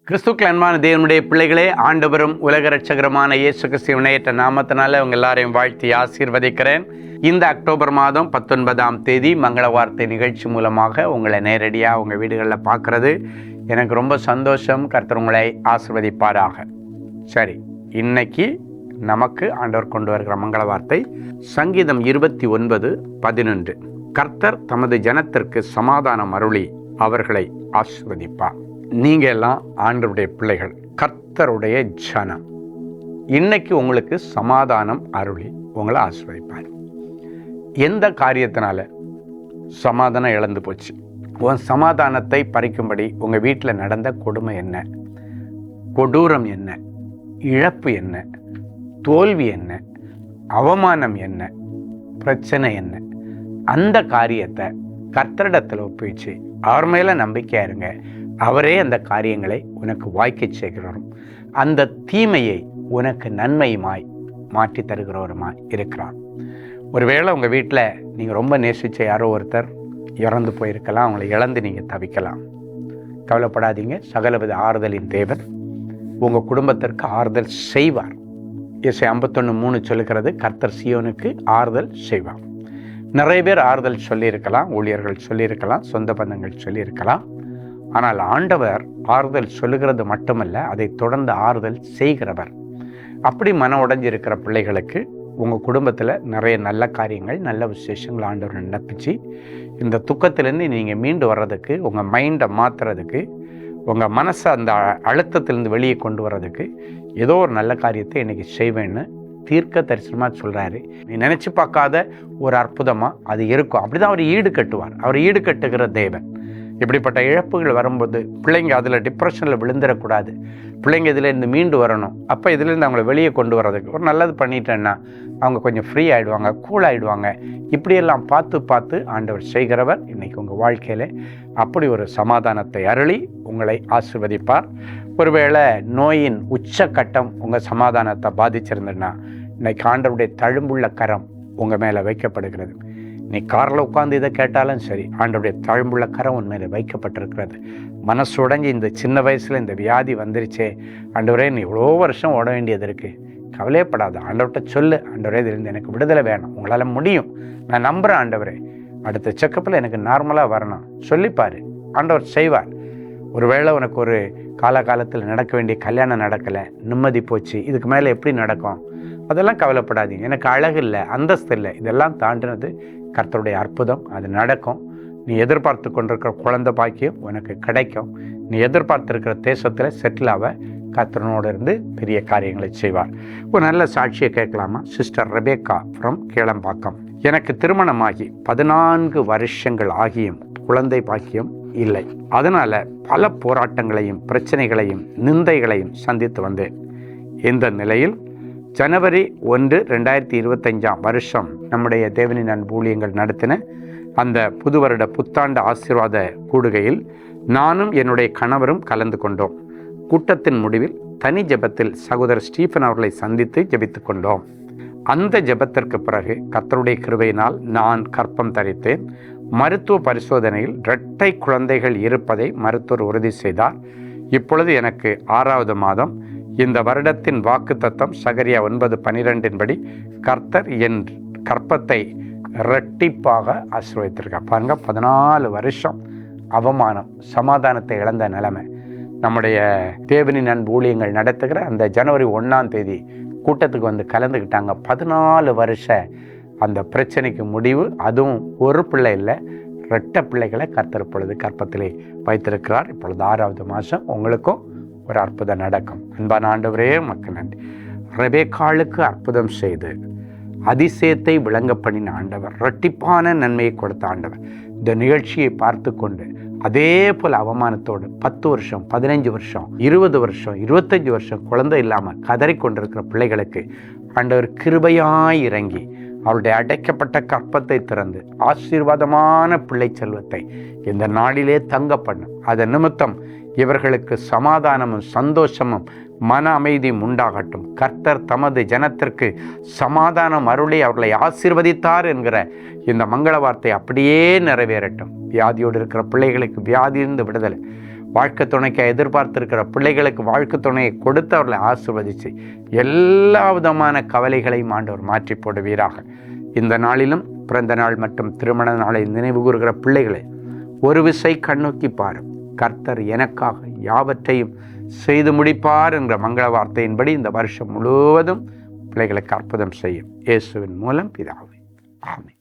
கிறிஸ்துக்கள் அன்பான தேவனுடைய பிள்ளைகளே, ஆண்டவரும் உலக ரட்சகருமான இயேசு கிறிஸ்துவின் இணையற்ற நாமத்தினால உங்கள் எல்லாரையும் வாழ்த்தி ஆசீர்வதிக்கிறேன். இந்த அக்டோபர் மாதம் 19ஆம் தேதி மங்கள வார்த்தை நிகழ்ச்சி மூலமாக உங்களை நேரடியாக உங்கள் வீடுகளில் பார்க்குறது எனக்கு ரொம்ப சந்தோஷம். கர்த்தர் உங்களை ஆசீர்வதிப்பாராக. சரி, இன்னைக்கு நமக்கு ஆண்டவர் கொண்டு வருகிற மங்கள வார்த்தை சங்கீதம் 29:11. கர்த்தர் தமது ஜனத்திற்கு சமாதானம் அருளி அவர்களை ஆசீர்வதிப்பார். நீங்கள் எல்லாம் ஆண்டவருடைய பிள்ளைகள், கர்த்தருடைய ஜனம். இன்னைக்கு உங்களுக்கு சமாதானம் அருளி உங்களை ஆசீர்வதிப்பார். எந்த காரியத்தினால சமாதானம் இழந்து போச்சு? உன் சமாதானத்தை பறிக்கும்படி உங்கள் வீட்டில் நடந்த கொடுமை என்ன, கொடூரம் என்ன, இழப்பு என்ன, தோல்வி என்ன, அவமானம் என்ன, பிரச்சனை என்ன, அந்த காரியத்தை கர்த்தரிடத்தில் ஒப்பிச்சு அவர் மேலே நம்பிக்கையாக இருங்க. அவரே அந்த காரியங்களை உனக்கு வாய்க்க செய்கிறவரும் அந்த தீமையை உனக்கு நன்மையுமாய் மாற்றி தருகிறவருமாய் இருக்கிறார். ஒருவேளை உங்கள் வீட்டில் நீங்கள் ரொம்ப நேசித்த யாரோ ஒருத்தர் இறந்து போயிருக்கலாம். அவங்களை இழந்து நீங்கள் தவிக்கலாம். கவலைப்படாதீங்க. சகலவித ஆறுதலின் தேவன் உங்கள் குடும்பத்திற்கு ஆறுதல் செய்வார். எஸ்ஐ 51:3 சொல்லுகிறது, கர்த்தர் சீயோனுக்கு ஆறுதல் செய்வார். நிறைய பேர் ஆறுதல் சொல்லியிருக்கலாம், ஊழியர்கள் சொல்லியிருக்கலாம், சொந்த பந்தங்கள் சொல்லியிருக்கலாம். ஆனால் ஆண்டவர் ஆறுதல் சொல்லுகிறது மட்டுமல்ல, அதை தொடர்ந்து ஆறுதல் செய்கிறவர். அப்படி மன உடைஞ்சிருக்கிற பிள்ளைகளுக்கு உங்கள் குடும்பத்தில் நிறைய நல்ல காரியங்கள், நல்ல விசேஷங்கள் ஆண்டவர் நடப்பிச்சு இந்த துக்கத்திலேருந்து நீங்கள் மீண்டு வர்றதுக்கு, உங்கள் மைண்டை மாற்றுறதுக்கு, உங்கள் மனசை அந்த அழுத்தத்திலேருந்து வெளியே கொண்டு வர்றதுக்கு ஏதோ ஒரு நல்ல காரியத்தை இன்றைக்கி செய்வேன்னு தீர்க்க தரிசனமாக சொல்கிறாரு. நீ நினச்சி பார்க்காத ஒரு அற்புதமாக அது இருக்கும். அப்படி தான் அவர் ஈடு கட்டுவார். அவர் ஈடு கட்டுகிற தேவன். இப்படிப்பட்ட இழப்புகள் வரும்போது பிள்ளைங்க அதில் டிப்ரெஷனில் விழுந்துடக்கூடாது. பிள்ளைங்க இதிலேருந்து மீண்டு வரணும். அப்போ இதிலேருந்து அவங்கள வெளியே கொண்டு வர்றதுக்கு ஒரு நல்லது பண்ணிட்டேன்னா அவங்க கொஞ்சம் ஃப்ரீ ஆகிடுவாங்க, கூல் ஆகிடுவாங்க. இப்படியெல்லாம் பார்த்து ஆண்டவர் செய்கிறவர். இன்றைக்கி உங்கள் வாழ்க்கையில் அப்படி ஒரு சமாதானத்தை அருளி உங்களை ஆசீர்வதிப்பார். ஒருவேளை நோயின் உச்சக்கட்டம் உங்கள் சமாதானத்தை பாதிச்சிருந்ததுன்னா இன்றைக்கி ஆண்டவருடைய தழும்புள்ள கரம் உங்கள் மேலே வைக்கப்படுகிறது. நீ காரில் உட்காந்து இதை கேட்டாலும் சரி, ஆண்டவருடைய தழும்புள்ள கரம் உன் மேலே வைக்கப்பட்டிருக்கிறது. மனசு உடைஞ்சி இந்த சின்ன வயசில் இந்த வியாதி வந்துருச்சே, ஆண்டவரே நீ இவ்வளோ வருஷம் ஓட வேண்டியது இருக்குது, கவலையப்படாத. ஆண்டவர்கிட்ட சொல்லு, ஆண்டவரே இதிலிருந்து எனக்கு விடுதலை வேணும், உங்களால் முடியும், நான் நம்புகிறேன் ஆண்டவரே, அடுத்த செக்கப்பில் எனக்கு நார்மலாக வரணும் சொல்லிப்பார். ஆண்டவர் செய்வார். ஒருவேளை உனக்கு ஒரு காலகாலத்தில் நடக்க வேண்டிய கல்யாணம் நடக்கலை, நிம்மதி போச்சு, இதுக்கு மேலே எப்படி நடக்கும்? அதெல்லாம் கவலைப்படாதீங்க. எனக்கு அழகு இல்லை, அந்தஸ்து இல்லை, இதெல்லாம் தாண்டினது கர்த்தருடைய அற்புதம். அது நடக்கும். நீ எதிர்பார்த்து கொண்டிருக்கிற குழந்தை பாக்கியம் உனக்கு கிடைக்கும். நீ எதிர்பார்த்துருக்கிற தேசத்தில் செட்டில் ஆக கர்த்தரோடு இருந்து பெரிய காரியங்களை செய்வார். ஒரு நல்ல சாட்சியை கேட்கலாமா? Sister Rebecca from Kelambakkam. எனக்கு திருமணமாகி 14 வருஷங்கள் ஆகியும் குழந்தை பாக்கியம் இல்லை. அதனால் பல போராட்டங்களையும் பிரச்சனைகளையும் நிந்தைகளையும் சந்தித்து வந்தேன். இந்த நிலையில் ஜனவரி 1, 2025 நம்முடைய தேவனின் அன்பு ஊழியங்கள் நடத்தின அந்த புது வருட புத்தாண்டு ஆசீர்வாத கூடுகையில் நானும் என்னுடைய கணவரும் கலந்து கொண்டோம். கூட்டத்தின் முடிவில் தனி ஜெபத்தில் சகோதரர் ஸ்டீஃபன் அவர்களை சந்தித்து ஜெபித்து கொண்டோம். அந்த ஜெபத்திற்கு பிறகு கர்த்தருடைய கிருபையினால் நான் கர்ப்பம் தரித்தேன். மருத்துவ பரிசோதனையில் 2 குழந்தைகள் இருப்பதை மருத்துவர் உறுதி செய்தார். இப்பொழுது எனக்கு 6வது மாதம். இந்த வருடத்தின் வாக்குத்தத்தம் சகரியா 9:12 படி கர்த்தர் என் கர்ப்பத்தை இரட்டிப்பாக ஆசீர்வதித்திருக்கார். பாருங்க, 14 வருஷம் அவமானம், சமாதானத்தை இழந்த நிலைமை. நம்முடைய தேவனின் அன்பு ஊழியங்கள் நடத்துகிற அந்த ஜனவரி 1ஆம் தேதி கூட்டத்துக்கு வந்து கலந்துக்கிட்டாங்க. 14 வருஷ அந்த பிரச்சனைக்கு முடிவு. அதுவும் ஒரு பிள்ளை இல்லை, 2 பிள்ளைகளை கர்த்தர் இப்பொழுது கர்ப்பத்திலே வைத்திருக்கிறார். இப்பொழுது 6வது மாதம். உங்களுக்கும் ஒரு அற்புதம் நடக்கும். அன்பான ஆண்டவரே, மக்கள் நன்றி. ரெபேக்காளுக்கு அற்புதம் செய்து அதிசயத்தை விளங்க பண்ணின ஆண்டவர், இரட்டிப்பான நன்மையை கொடுத்த ஆண்டவர், இந்த நிகழ்ச்சியை பார்த்து கொண்டு அதே போல் அவமானத்தோடு 10 வருஷம் 15 வருஷம் 20 வருஷம் 25 வருஷம் குழந்தை இல்லாமல் கதறிக்கொண்டிருக்கிற பிள்ளைகளுக்கு ஆண்டவர் கிருபையாய் இறங்கி அவருடைய அடைக்கப்பட்ட கற்பத்தை திறந்து ஆசீர்வாதமான பிள்ளை செல்வத்தை இந்த நாளிலே தங்க பண்ணும். அதன் நிமித்தம் இவர்களுக்கு சமாதானமும் சந்தோஷமும் மன அமைதியும் உண்டாகட்டும். கர்த்தர் தமது ஜனத்திற்கு சமாதானம் அருளி அவர்களை ஆசீர்வதித்தார் என்கிற இந்த மங்கள வார்த்தை அப்படியே நிறைவேறட்டும். வியாதியோடு இருக்கிற பிள்ளைகளுக்கு வியாதியிலிருந்து விடுதலை, வாழ்க்கை துணைக்கு எதிர்பார்த்திருக்கிற பிள்ளைகளுக்கு வாழ்க்கை துணையை கொடுத்து அவர்களை ஆசீர்வதித்து எல்லா விதமான கவலைகளையும் ஆண்டவர் மாற்றி போடுவீராக. இந்த நாளிலும் பிறந்த நாள் மற்றும் திருமண நாளை நினைவு கூறுகிற பிள்ளைகளை ஒரு விசை கண்ணோக்கி பாரும். கர்த்தர் எனக்காக யாவற்றையும் செய்து முடிப்பார் என்ற மங்கள வார்த்தையின்படி இந்த வருஷம் முழுவதும் பிள்ளைகளுக்கு அற்புதம் செய்யும். இயேசுவின் மூலம் பிதாவே, ஆமென்.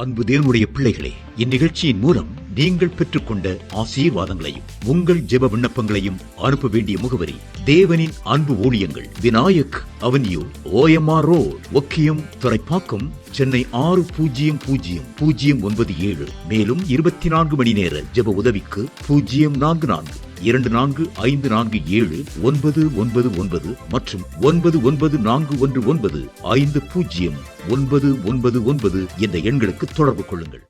அன்பு தேவனுடைய பிள்ளைகளே, இந்நிகழ்ச்சியின் மூலம் நீங்கள் பெற்றுக்கொண்ட ஆசீர்வாதங்களையும் உங்கள் ஜெப விண்ணப்பங்களையும் அனுப்ப வேண்டிய முகவரி: தேவனின் அன்பு ஊழியங்கள், Vinayak avenue, OMR road, Okkiyam, Thoraipakkam, Chennai 600097. மேலும் 24 மணி நேர ஜெப உதவிக்கு 04424579999 மற்றும் 9941150999 என்ற எண்களுக்கு தொடர்பு கொள்ளுங்கள்.